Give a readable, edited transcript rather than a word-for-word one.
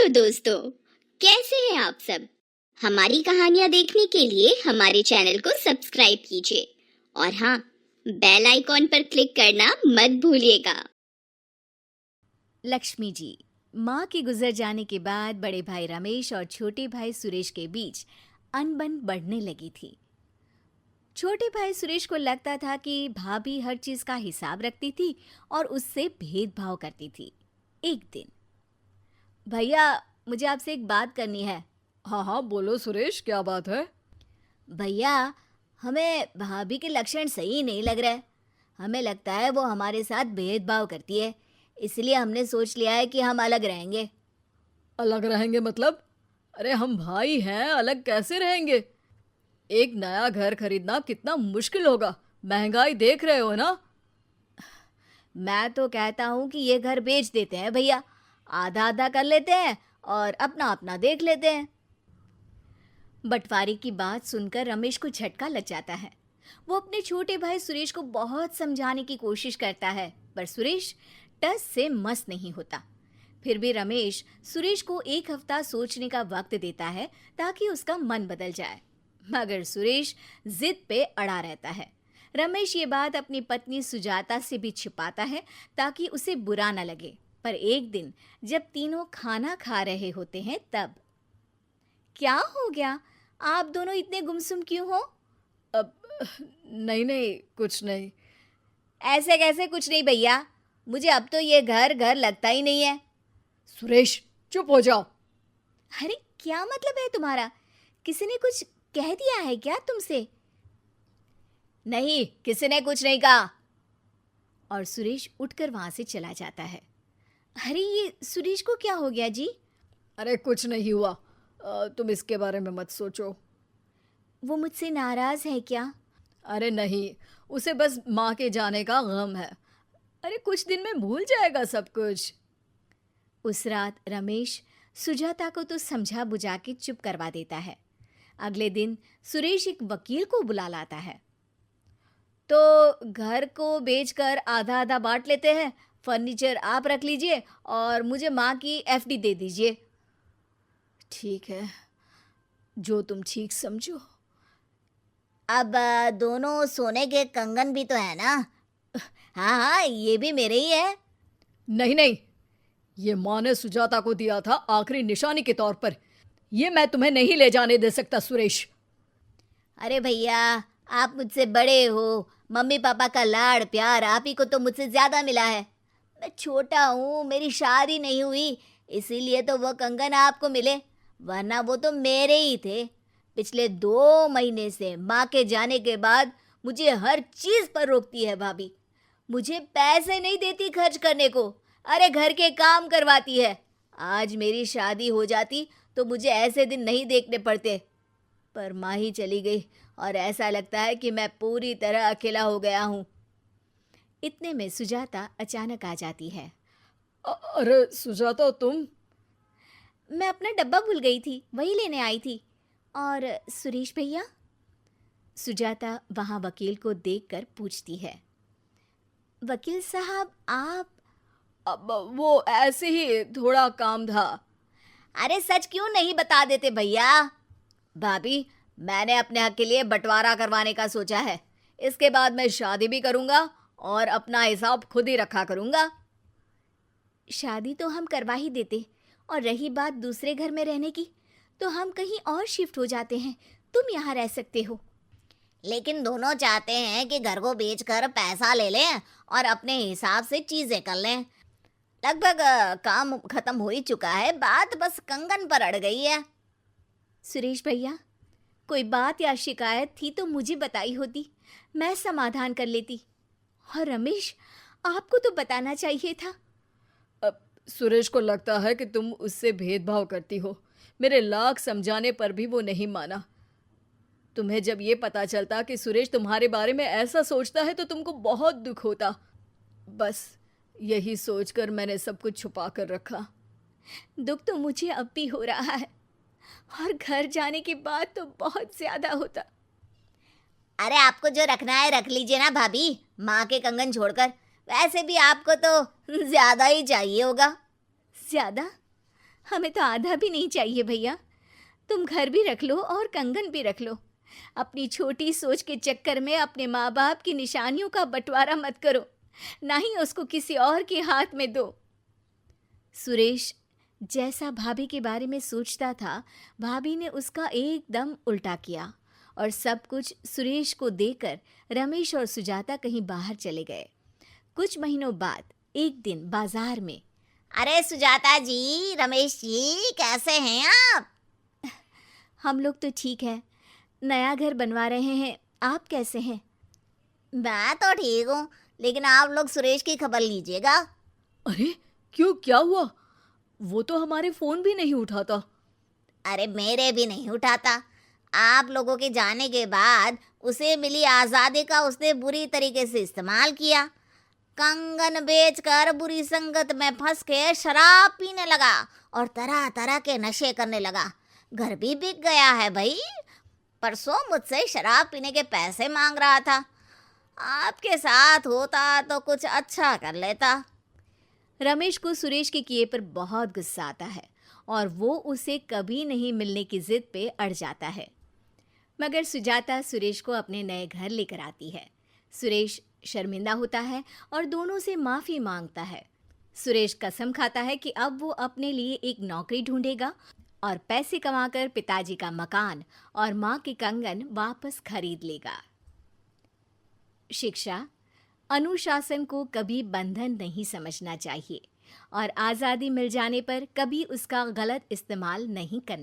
Hello दोस्तों, कैसे हैं आप सब। हमारी कहानियां देखने के लिए हमारे चैनल को सब्सक्राइब कीजिए और हाँ, बेल आइकॉन पर क्लिक करना मत भूलिएगा। लक्ष्मी जी। माँ के गुजर जाने के बाद बड़े भाई रमेश और छोटे भाई सुरेश के बीच अनबन बढ़ने लगी थी। छोटे भाई सुरेश को लगता था कि भाभी हर चीज का हिसाब रखती थी और उससे भेदभाव करती थी। एक दिन, भैया, मुझे आपसे एक बात करनी है। हाँ हाँ, बोलो सुरेश, क्या बात है? भैया, हमें भाभी के लक्षण सही नहीं लग रहे। हमें लगता है वो हमारे साथ भेदभाव करती है, इसलिए हमने सोच लिया है कि हम अलग रहेंगे। अलग रहेंगे मतलब? अरे हम भाई हैं, अलग कैसे रहेंगे? एक नया घर खरीदना कितना मुश्किल होगा, महंगाई देख रहे हो ना। मैं तो कहता हूँ कि ये घर बेच देते हैं भैया, आधा आधा कर लेते हैं और अपना अपना देख लेते हैं। बंटवारे की बात सुनकर रमेश को झटका लग जाता है। वो अपने छोटे भाई सुरेश को बहुत समझाने की कोशिश करता है, पर सुरेश टस से मस नहीं होता। फिर भी रमेश सुरेश को एक हफ्ता सोचने का वक्त देता है ताकि उसका मन बदल जाए, मगर सुरेश जिद पे अड़ा रहता है। रमेश ये बात अपनी पत्नी सुजाता से भी छिपाता है ताकि उसे बुरा न लगे। पर एक दिन जब तीनों खाना खा रहे होते हैं तब, क्या हो गया? आप दोनों इतने गुमसुम क्यों हो? अब नहीं नहीं, कुछ नहीं। ऐसे कैसे कुछ नहीं भैया, मुझे अब तो ये घर घर लगता ही नहीं है। सुरेश, चुप हो जाओ। अरे क्या मतलब है तुम्हारा? किसी ने कुछ कह दिया है क्या तुमसे? नहीं, किसी ने कुछ नहीं कहा। और सुरेश उठकर वहां से चला जाता है। अरे ये सुरेश को क्या हो गया जी? अरे कुछ नहीं हुआ, तुम इसके बारे में मत सोचो। वो मुझसे नाराज है क्या? अरे नहीं, उसे बस माँ के जाने का गम है। अरे कुछ दिन में भूल जाएगा सब कुछ। उस रात रमेश सुजाता को तो समझा बुझा के चुप करवा देता है। अगले दिन सुरेश एक वकील को बुला लाता है। तो घर को बेचकर आधा आधा बांट लेते हैं, फर्नीचर आप रख लीजिए और मुझे माँ की एफडी दे दीजिए। ठीक है, जो तुम ठीक समझो। अब दोनों सोने के कंगन भी तो है ना? हाँ हाँ, ये भी मेरे ही है। नहीं नहीं, ये माँ ने सुजाता को दिया था आखिरी निशानी के तौर पर। ये मैं तुम्हें नहीं ले जाने दे सकता सुरेश। अरे भैया, आप मुझसे बड़े हो, मम्मी पापा का लाड़ प्यार आप ही को तो मुझसे ज्यादा मिला है। मैं छोटा हूँ, मेरी शादी नहीं हुई, इसीलिए तो वो कंगन आपको मिले, वरना वो तो मेरे ही थे। पिछले 2 महीने से माँ के जाने के बाद मुझे हर चीज पर रोकती है भाभी। मुझे पैसे नहीं देती खर्च करने को, अरे घर के काम करवाती है। आज मेरी शादी हो जाती तो मुझे ऐसे दिन नहीं देखने पड़ते, पर माँ ही चली गई और ऐसा लगता है कि मैं पूरी तरह अकेला हो गया हूँ। इतने में सुजाता अचानक आ जाती है। अरे सुजाता, तुम? मैं अपना डब्बा भूल गई थी, वही लेने आई थी। और सुरेश भैया? सुजाता वहाँ वकील को देखकर पूछती है। वकील साहब, आप? अब वो ऐसे ही थोड़ा काम था। अरे सच क्यों नहीं बता देते भैया? भाभी, मैंने अपने हक के लिए बंटवारा करवाने का सोचा है। इसके बाद मैं शादी भी करूंगा और अपना हिसाब खुद ही रखा करूंगा। शादी तो हम करवा ही देते, और रही बात दूसरे घर में रहने की, तो हम कहीं और शिफ्ट हो जाते हैं, तुम यहाँ रह सकते हो। लेकिन दोनों चाहते हैं कि घर को बेचकर पैसा ले लें और अपने हिसाब से चीजें कर लें। लगभग काम खत्म हो ही चुका है, बात बस कंगन पर अड़ गई है। सुरेश भैया, कोई बात या शिकायत थी तो मुझे बताई होती, मैं समाधान कर लेती। और रमेश, आपको तो बताना चाहिए था। अब सुरेश को लगता है कि तुम उससे भेदभाव करती हो। मेरे लाख समझाने पर भी वो नहीं माना। तुम्हें जब ये पता चलता कि सुरेश तुम्हारे बारे में ऐसा सोचता है तो तुमको बहुत दुख होता। बस यही सोचकर मैंने सब कुछ छुपा कर रखा। दुख तो मुझे अब भी हो रहा है, और घर जाने की बात तो बहुत ज्यादा होता। अरे आपको जो रखना है रख लीजिए ना भाभी, माँ के कंगन छोड़कर। वैसे भी आपको तो ज्यादा ही चाहिए होगा। ज्यादा? हमें तो आधा भी नहीं चाहिए भैया। तुम घर भी रख लो और कंगन भी रख लो। अपनी छोटी सोच के चक्कर में अपने माँ बाप की निशानियों का बंटवारा मत करो, ना ही उसको किसी और के हाथ में दो। सुरेश जैसा भाभी के बारे में सोचता था, भाभी ने उसका एकदम उल्टा किया और सब कुछ सुरेश को देकर रमेश और सुजाता कहीं बाहर चले गए। कुछ महीनों बाद एक दिन बाजार में, अरे सुजाता जी, रमेश जी, कैसे हैं आप? हम लोग तो ठीक है, नया घर बनवा रहे हैं। आप कैसे हैं? मैं तो ठीक हूँ, लेकिन आप लोग सुरेश की खबर लीजिएगा। अरे क्यों, क्या हुआ? वो तो हमारे फोन भी नहीं उठाता। अरे मेरे भी नहीं उठाता। आप लोगों के जाने के बाद उसे मिली आज़ादी का उसने बुरी तरीके से इस्तेमाल किया। कंगन बेचकर बुरी संगत में फंस के शराब पीने लगा और तरह तरह के नशे करने लगा। घर भी बिक गया है भाई। परसों मुझसे शराब पीने के पैसे मांग रहा था। आपके साथ होता तो कुछ अच्छा कर लेता। रमेश को सुरेश के किए पर बहुत गुस्सा आता है और वो उसे कभी नहीं मिलने की जिद पे अड़ जाता है। मगर सुजाता सुरेश को अपने नए घर लेकर आती है। सुरेश शर्मिंदा होता है और दोनों से माफ़ी मांगता है। सुरेश कसम खाता है कि अब वो अपने लिए एक नौकरी ढूंढेगा और पैसे कमाकर पिताजी का मकान और माँ के कंगन वापस खरीद लेगा। शिक्षा: अनुशासन को कभी बंधन नहीं समझना चाहिए और आज़ादी मिल जाने पर कभी उसका गलत इस्तेमाल नहीं करना।